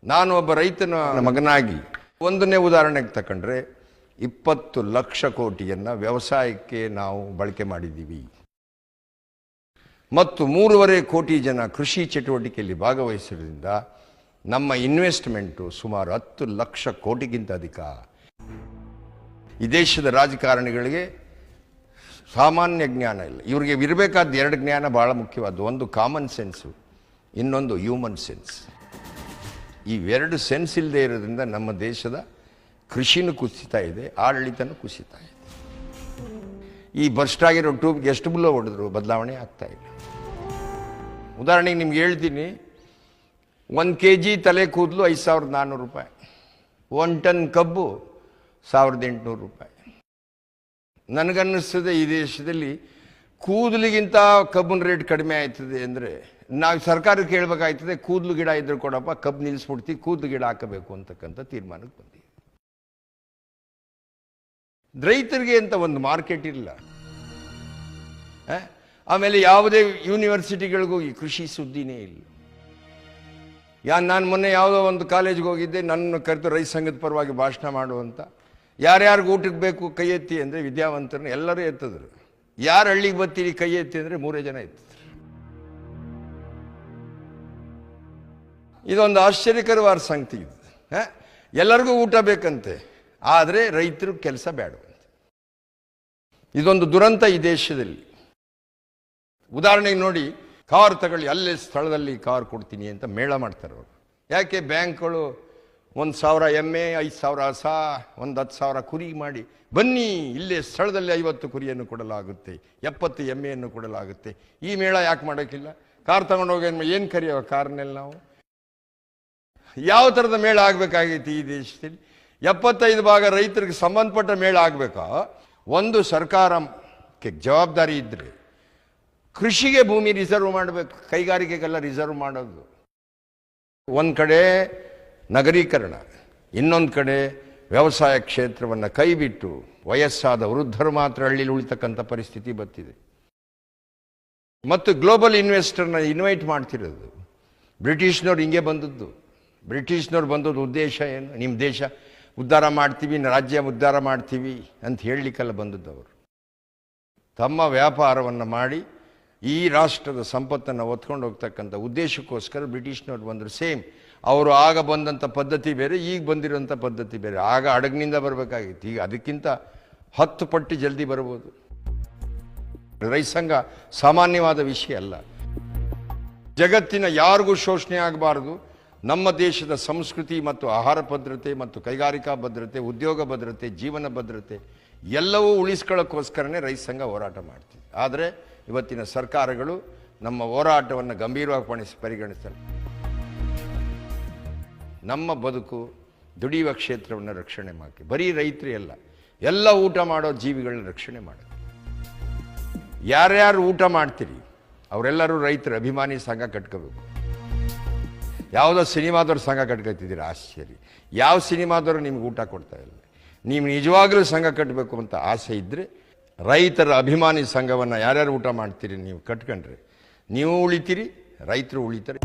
ನಾನು ಒಬ್ಬ ರೈತನ ಮಗನಾಗಿ ಒಂದನೇ ಉದಾಹರಣೆಗೆ ತಗೊಂಡ್ರೆ 20 ಲಕ್ಷ ಕೋಟಿಯನ್ನು ವ್ಯವಸಾಯಕ್ಕೆ ನಾವು ಬಳಕೆ ಮಾಡಿದ್ದೀವಿ ಮತ್ತು 3.5 ಕೋಟಿ ಜನ ಕೃಷಿ ಚಟುವಟಿಕೆಯಲ್ಲಿ ಭಾಗವಹಿಸಿದ್ರಿಂದ ನಮ್ಮ ಇನ್ವೆಸ್ಟ್ಮೆಂಟು ಸುಮಾರು 10 ಲಕ್ಷ ಕೋಟಿಗಿಂತ ಅಧಿಕ. ಈ ದೇಶದ ರಾಜಕಾರಣಿಗಳಿಗೆ ಸಾಮಾನ್ಯ ಜ್ಞಾನ ಇಲ್ಲ, ಇವರಿಗೆ ಇರಬೇಕಾದ 2 ಜ್ಞಾನ ಭಾಳ ಮುಖ್ಯವಾದ್ದು. ಒಂದು ಕಾಮನ್ ಸೆನ್ಸು, ಇನ್ನೊಂದು ಹ್ಯೂಮನ್ ಸೆನ್ಸ್. ಈ 2 ಸೆನ್ಸ್ ಇಲ್ಲದೆ ಇರೋದ್ರಿಂದ ನಮ್ಮ ದೇಶದ ಕೃಷಿನೂ ಕುಸಿತಾ ಇದೆ, ಆಡಳಿತನೂ ಕುಸಿತಾ ಇದೆ. ಈ ಬರ್ಸ್ಟ್ ಆಗಿರೋ ಟ್ಯೂಬ್ಗೆ ಎಷ್ಟು ಬುಲ್ಲ ಹೊಡೆದ್ರು ಬದಲಾವಣೆ ಆಗ್ತಾ ಇಲ್ಲ. ಉದಾಹರಣೆಗೆ ನಿಮ್ಗೆ ಹೇಳ್ತೀನಿ, 1 kg ತಲೆ ಕೂದಲು 5,400 ರೂಪಾಯಿ, 1 ಟನ್ ಕಬ್ಬು 1,800 ರೂಪಾಯಿ. ನನಗನ್ನಿಸ್ತದೆ ಈ ದೇಶದಲ್ಲಿ ಕೂದಲಿಗಿಂತ ಕಬ್ಬಿನ ರೇಟ್ ಕಡಿಮೆ ಆಯ್ತದೆ ಅಂದರೆ ನಾವು ಸರ್ಕಾರಕ್ಕೆ ಹೇಳ್ಬೇಕಾಯ್ತದೆ, ಕೂದಲು ಗಿಡ ಇದ್ರೆ ಕೊಡಪ್ಪ, ಕಬ್ಬು ನಿಲ್ಲಿಸ್ಬಿಡ್ತೀವಿ, ಕೂದಲು ಗಿಡ ಹಾಕಬೇಕು ಅಂತಕ್ಕಂಥ ತೀರ್ಮಾನಕ್ಕೆ ಬಂದಿದೆ. ರೈತರಿಗೆ ಅಂತ ಒಂದು ಮಾರ್ಕೆಟ್ ಇಲ್ಲ. ಆಮೇಲೆ ಯಾವುದೇ ಯೂನಿವರ್ಸಿಟಿಗಳಿಗೂ ಈ ಕೃಷಿ ಸುದ್ದಿನೇ ಇಲ್ಲ. ನಾನು ಮೊನ್ನೆ ಯಾವುದೋ ಒಂದು ಕಾಲೇಜ್ಗೆ ಹೋಗಿದ್ದೆ, ನನ್ನ ಕರೆದು ರೈತ ಸಂಘದ ಪರವಾಗಿ ಭಾಷಣ ಮಾಡುವಂತ. ಯಾರ್ಯಾರಿಗೂ ಊಟಕ್ಕೆ ಬೇಕು ಕೈ ಎತ್ತಿ ಅಂದರೆ ವಿದ್ಯಾವಂತರನ್ನ ಎಲ್ಲರೂ ಎತ್ತಿದ್ರು. ಯಾರು ಹಳ್ಳಿಗೆ ಬರ್ತೀರಿ ಕೈ ಎತ್ತಿ ಅಂದರೆ 3 ಜನ ಎತ್ತಿದ್ರು. ಇದೊಂದು ಆಶ್ಚರ್ಯಕರವಾದ ಸಂಗತಿ ಇದು. ಎಲ್ಲರಿಗೂ ಊಟ ಬೇಕಂತೆ, ಆದರೆ ರೈತರು ಕೆಲಸ ಬೇಡವಂತೆ. ಇದೊಂದು ದುರಂತ ಈ ದೇಶದಲ್ಲಿ. ಉದಾಹರಣೆಗೆ ನೋಡಿ, ಕಾರ್ ತಗೊಳ್ಳಿ, ಅಲ್ಲೇ ಸ್ಥಳದಲ್ಲಿ ಕಾರ್ ಕೊಡ್ತೀನಿ ಅಂತ ಮೇಳ ಮಾಡ್ತಾರೆ ಅವರು. ಯಾಕೆ? ಬ್ಯಾಂಕ್ಗಳು 1,000 ಎಮ್ಮೆ, 5,000 ಹಸ, 10,000 ಕುರಿ ಮಾಡಿ ಬನ್ನಿ, ಇಲ್ಲೇ ಸ್ಥಳದಲ್ಲಿ 50 ಕುರಿಯನ್ನು ಕೊಡಲಾಗುತ್ತೆ, 70 ಎಮ್ಮೆಯನ್ನು ಕೊಡಲಾಗುತ್ತೆ. ಈ ಮೇಳ ಯಾಕೆ ಮಾಡೋಕ್ಕಿಲ್ಲ? ಕಾರ್ ತಗೊಂಡೋಗಿ ಏನು ಕರೆಯೋ ಕಾರ್ನೆಲ್ಲ ನಾವು? ಯಾವ ಥರದ ಮೇಳ ಆಗಬೇಕಾಗೈತಿ ಈ ದೇಶದಲ್ಲಿ? 75 ಭಾಗ ರೈತರಿಗೆ ಸಂಬಂಧಪಟ್ಟ ಮೇಳ ಆಗಬೇಕಾ? ಒಂದು ಸರ್ಕಾರಕ್ಕೆ ಜವಾಬ್ದಾರಿ ಇದ್ದರೆ ಕೃಷಿಗೆ ಭೂಮಿ ರಿಸರ್ವ್ ಮಾಡಬೇಕು, ಕೈಗಾರಿಕೆಗೆಲ್ಲ ರಿಸರ್ವ್ ಮಾಡೋದು. ಒಂದು ಕಡೆ ನಗರೀಕರಣ, ಇನ್ನೊಂದು ಕಡೆ ವ್ಯವಸಾಯ ಕ್ಷೇತ್ರವನ್ನು ಕೈಬಿಟ್ಟು ವಯಸ್ಸಾದ ವೃದ್ಧರು ಮಾತ್ರ ಹಳ್ಳಿಲಿ ಉಳಿತಕ್ಕಂಥ ಪರಿಸ್ಥಿತಿ ಬರ್ತಿದೆ. ಮತ್ತು ಗ್ಲೋಬಲ್ ಇನ್ವೆಸ್ಟರ್ನ ಇನ್ವೈಟ್ ಮಾಡ್ತಿರೋದು. ಬ್ರಿಟಿಷ್ನವ್ರು ಹಿಂಗೆ ಬಂದದ್ದು. ಬ್ರಿಟಿಷ್ನವ್ರು ಬಂದದ್ದು ಉದ್ದೇಶ ಏನು? ನಿಮ್ಮ ದೇಶ ಉದ್ಧಾರ ಮಾಡ್ತೀವಿ, ರಾಜ್ಯ ಉದ್ಧಾರ ಮಾಡ್ತೀವಿ ಅಂತ ಹೇಳಲಿಕ್ಕೆಲ್ಲ ಬಂದದ್ದು. ಅವರು ತಮ್ಮ ವ್ಯಾಪಾರವನ್ನು ಮಾಡಿ ಈ ರಾಷ್ಟ್ರದ ಸಂಪತ್ತನ್ನು ಹೊತ್ಕೊಂಡು ಹೋಗ್ತಕ್ಕಂಥ ಉದ್ದೇಶಕ್ಕೋಸ್ಕರ ಬ್ರಿಟಿಷ್ನವ್ರು ಬಂದರು. ಸೇಮ್ ಅವರು ಆಗ ಬಂದಂಥ ಪದ್ಧತಿ ಬೇರೆ, ಈಗ ಬಂದಿರೋಂಥ ಪದ್ಧತಿ ಬೇರೆ. ಆಗ ಹಡಗಿನಿಂದ ಬರಬೇಕಾಗಿತ್ತು, ಈಗ ಅದಕ್ಕಿಂತ 10 ಪಟ್ಟು ಜಲ್ದಿ ಬರ್ಬೋದು. ರೈತ ಸಂಘ ಸಾಮಾನ್ಯವಾದ ವಿಷಯ ಅಲ್ಲ. ಜಗತ್ತಿನ ಯಾರಿಗೂ ಶೋಷಣೆ ಆಗಬಾರ್ದು. ನಮ್ಮ ದೇಶದ ಸಂಸ್ಕೃತಿ ಮತ್ತು ಆಹಾರ ಭದ್ರತೆ ಮತ್ತು ಕೈಗಾರಿಕಾ ಭದ್ರತೆ, ಉದ್ಯೋಗ ಭದ್ರತೆ, ಜೀವನ ಭದ್ರತೆ ಎಲ್ಲವೂ ಉಳಿಸ್ಕೊಳ್ಳೋಕ್ಕೋಸ್ಕರನೇ ರೈತ ಸಂಘ ಹೋರಾಟ ಮಾಡ್ತೀವಿ. ಆದರೆ ಇವತ್ತಿನ ಸರ್ಕಾರಗಳು ನಮ್ಮ ಹೋರಾಟವನ್ನು ಗಂಭೀರವಾಗಿ ಪರಿಗಣಿಸ್ತಾರೆ. ನಮ್ಮ ಬದುಕು ದುಡಿಯುವ ಕ್ಷೇತ್ರವನ್ನು ರಕ್ಷಣೆ ಮಾಡಿ, ಬರೀ ರೈತರೇ ಅಲ್ಲ, ಎಲ್ಲ ಊಟ ಮಾಡೋ ಜೀವಿಗಳನ್ನ ರಕ್ಷಣೆ ಮಾಡೋದು. ಯಾರ್ಯಾರು ಊಟ ಮಾಡ್ತೀರಿ ಅವರೆಲ್ಲರೂ ರೈತರ ಅಭಿಮಾನಿ ಸಂಘ ಕಟ್ಕೋಬೇಕು. ಯಾವುದೋ ಸಿನಿಮಾದವ್ರ ಸಂಘ ಕಟ್ಕೊತಿದ್ದೀರ, ಆಶ್ಚರ್ಯ. ಯಾವ ಸಿನಿಮಾದವರು ನಿಮ್ಗೆ ಊಟ ಕೊಡ್ತಾ ಇಲ್ಲ. ನೀವು ನಿಜವಾಗ್ಲೂ ಸಂಘ ಕಟ್ಟಬೇಕು ಅಂತ ಆಸೆ ಇದ್ದರೆ ರೈತರ ಅಭಿಮಾನಿ ಸಂಘವನ್ನು ಯಾರ್ಯಾರು ಊಟ ಮಾಡ್ತೀರಿ ನೀವು ಕಟ್ಕೊಂಡ್ರೆ ನೀವು ಉಳಿತೀರಿ, ರೈತರು ಉಳಿತಾರೆ.